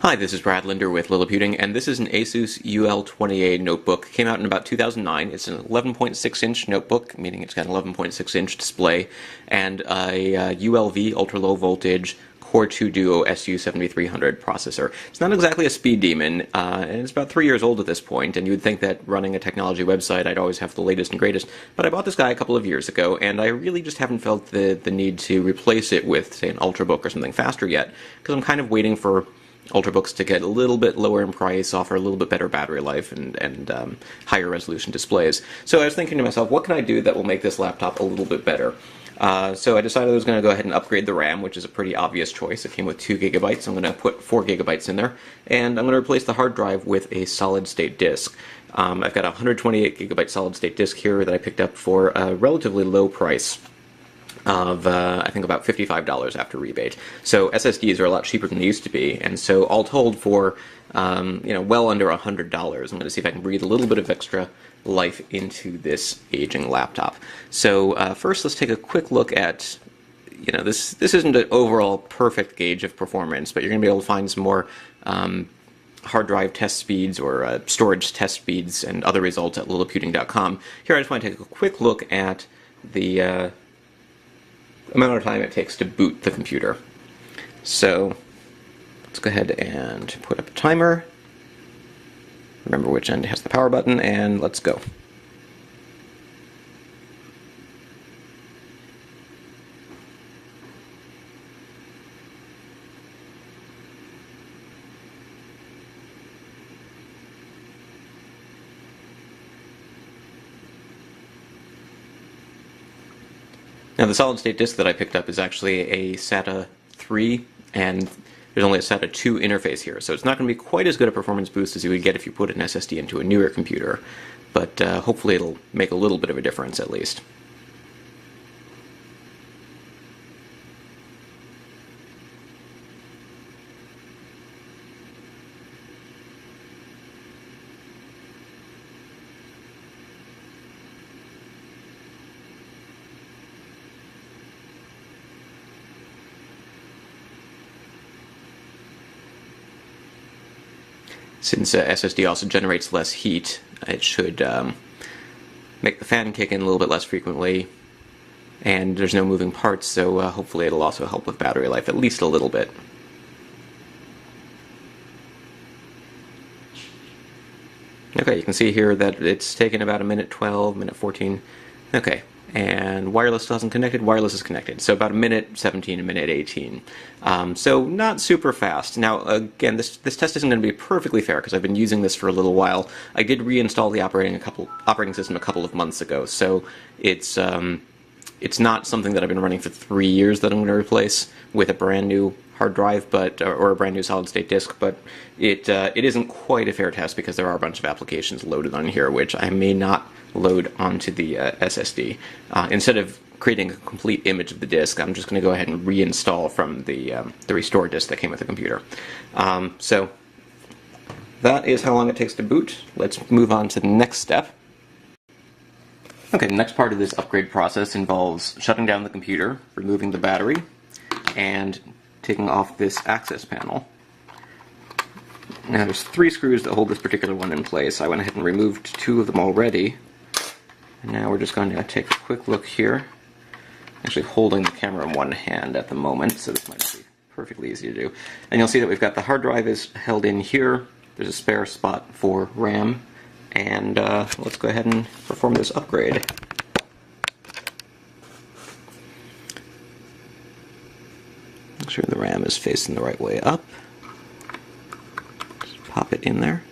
Hi, this is Brad Linder with Liliputing, and this is an Asus UL20A notebook. Came out in about 2009. It's an 11.6-inch notebook, meaning it's got an 11.6-inch display, and a ULV, ultra-low voltage, Core 2 Duo SU7300 processor. It's not exactly a speed demon, and it's about 3 years old at this point, and you would think that running a technology website I'd always have the latest and greatest, but I bought this guy a couple of years ago, and I really just haven't felt the need to replace it with, say, an Ultrabook or something faster yet, because I'm kind of waiting for Ultrabooks to get a little bit lower in price, offer a little bit better battery life, and higher resolution displays. So I was thinking to myself, what can I do that will make this laptop a little bit better? So I decided I was going to go ahead and upgrade the RAM, which is a pretty obvious choice. It came with 2 gigabytes. I'm going to put 4 gigabytes in there, and I'm going to replace the hard drive with a solid-state disk. I've got a 128 gigabyte solid-state disk here that I picked up for a relatively low price of I think about $55 after rebate. So SSDs are a lot cheaper than they used to be, and so all told for well under $100, I'm going to see if I can breathe a little bit of extra life into this aging laptop. So first, let's take a quick look at this isn't an overall perfect gauge of performance, but you're going to be able to find some more hard drive test speeds or storage test speeds and other results at liliputing.com. Here I just want to take a quick look at the amount of time it takes to boot the computer. So let's go ahead and put up a timer. Remember which end has the power button, and let's go. Now, the solid-state disk that I picked up is actually a SATA 3, and there's only a SATA 2 interface here, so it's not going to be quite as good a performance boost as you would get if you put an SSD into a newer computer, but hopefully it'll make a little bit of a difference at least. Since SSD also generates less heat, it should make the fan kick in a little bit less frequently, and there's no moving parts, so hopefully it'll also help with battery life at least a little bit. Okay, you can see here that it's taken about a minute 12, minute 14. Okay, and wireless still hasn't connected. Wireless is connected, so about a minute 17, a minute 18. So not super fast. Now, again, this test isn't going to be perfectly fair because I've been using this for a little while. I did reinstall the operating system a couple of months ago, so it's not something that I've been running for 3 years that I'm going to replace with a brand new hard drive, or a brand new solid-state disk. But it isn't quite a fair test because there are a bunch of applications loaded on here which I may not load onto the SSD. Instead of creating a complete image of the disk, I'm just going to go ahead and reinstall from the restore disk that came with the computer. So that is how long it takes to boot. Let's move on to the next step. Okay, the next part of this upgrade process involves shutting down the computer, removing the battery, and taking off this access panel. Now there's 3 screws that hold this particular one in place. I went ahead and removed 2 of them already. And now we're just going to take a quick look here. Actually holding the camera in one hand at the moment, so this might be perfectly easy to do. And you'll see that we've got the hard drive is held in here. There's a spare spot for RAM. And let's go ahead and perform this upgrade. Make sure the RAM is facing the right way up. Just pop it in there.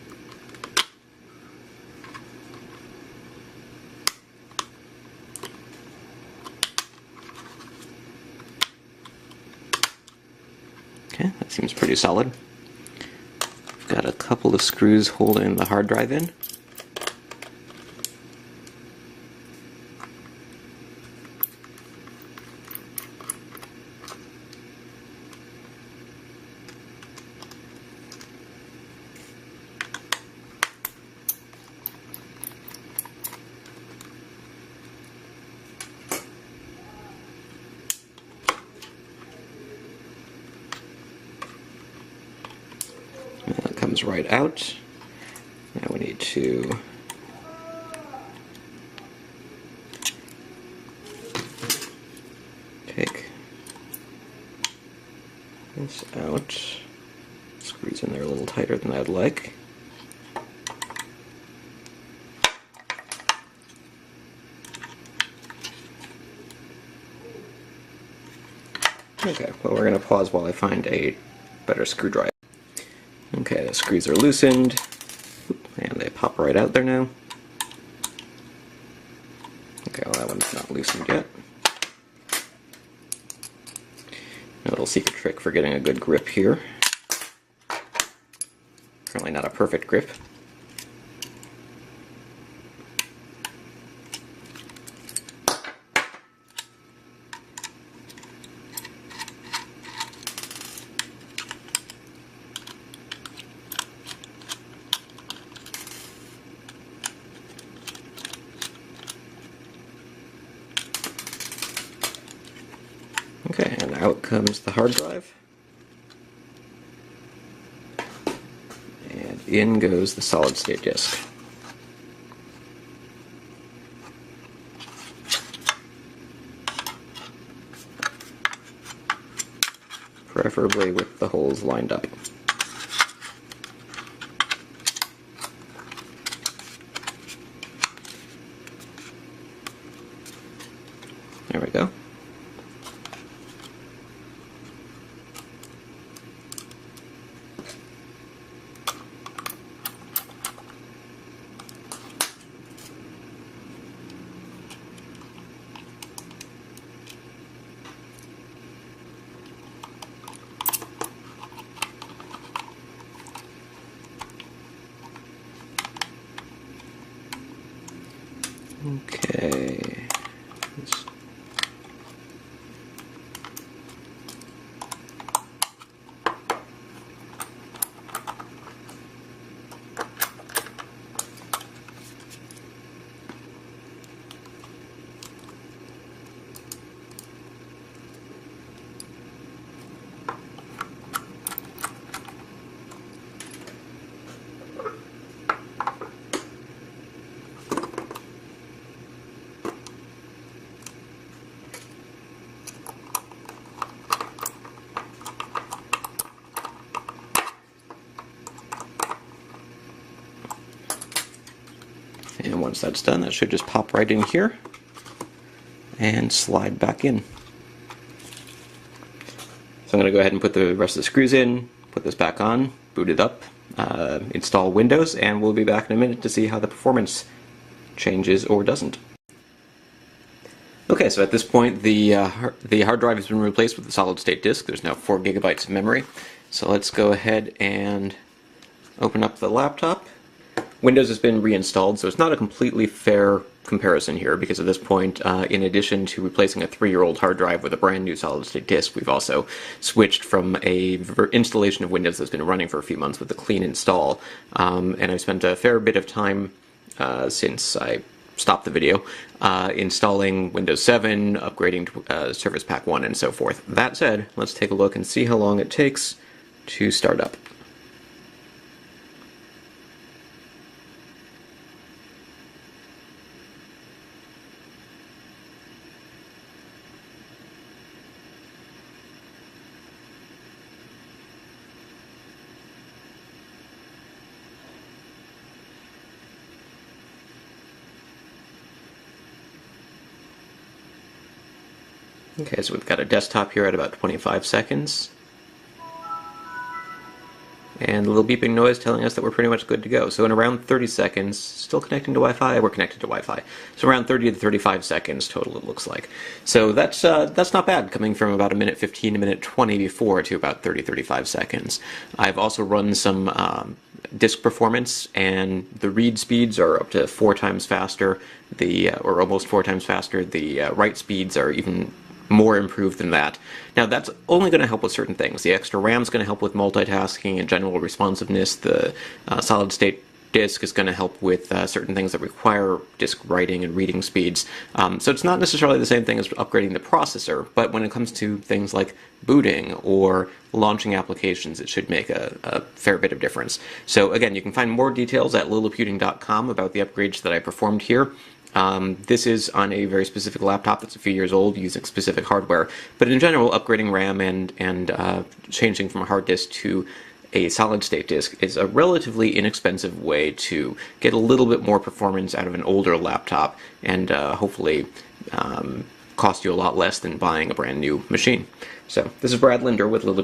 Okay, that seems pretty solid. I've got a couple of screws holding the hard drive in. comes right out. Now we need to take this out. Screws in there a little tighter than I'd like. Okay, well, we're going to pause while I find a better screwdriver. Okay, the screws are loosened, and they pop right out there now. Okay, well, that one's not loosened yet. A little secret trick for getting a good grip here. Certainly not a perfect grip. Okay, and out comes the hard drive. And in goes the solid-state disk. Preferably with the holes lined up. There we go. Okay. And once that's done, that should just pop right in here and slide back in. So I'm going to go ahead and put the rest of the screws in, put this back on, boot it up, install Windows, and we'll be back in a minute to see how the performance changes or doesn't. Okay, so at this point the hard drive has been replaced with a solid-state disk. There's now 4 gigabytes of memory. So let's go ahead and open up the laptop. Windows has been reinstalled, so it's not a completely fair comparison here, because at this point, in addition to replacing a 3-year-old hard drive with a brand new solid-state disk, we've also switched from a installation of Windows that's been running for a few months with a clean install. And I've spent a fair bit of time since I stopped the video installing Windows 7, upgrading to Service Pack 1, and so forth. That said, let's take a look and see how long it takes to start up. Okay, so we've got a desktop here at about 25 seconds. And a little beeping noise telling us that we're pretty much good to go. So in around 30 seconds, still connecting to Wi-Fi? We're connected to Wi-Fi. So around 30 to 35 seconds total, it looks like. So that's not bad, coming from about a minute 15, a minute 20 before to about 30-35 seconds. I've also run some disk performance, and the read speeds are up to 4 times faster, or almost 4 times faster. The write speeds are even more improved than that. Now that's only going to help with certain things. The extra RAM is going to help with multitasking and general responsiveness. The solid-state disk is going to help with certain things that require disk writing and reading speeds. So it's not necessarily the same thing as upgrading the processor, but when it comes to things like booting or launching applications, it should make a fair bit of difference. So again, you can find more details at liliputing.com about the upgrades that I performed here. This is on a very specific laptop that's a few years old using specific hardware, but in general, upgrading RAM and changing from a hard disk to a solid-state disk is a relatively inexpensive way to get a little bit more performance out of an older laptop and hopefully cost you a lot less than buying a brand new machine. So this is Brad Linder with Lily.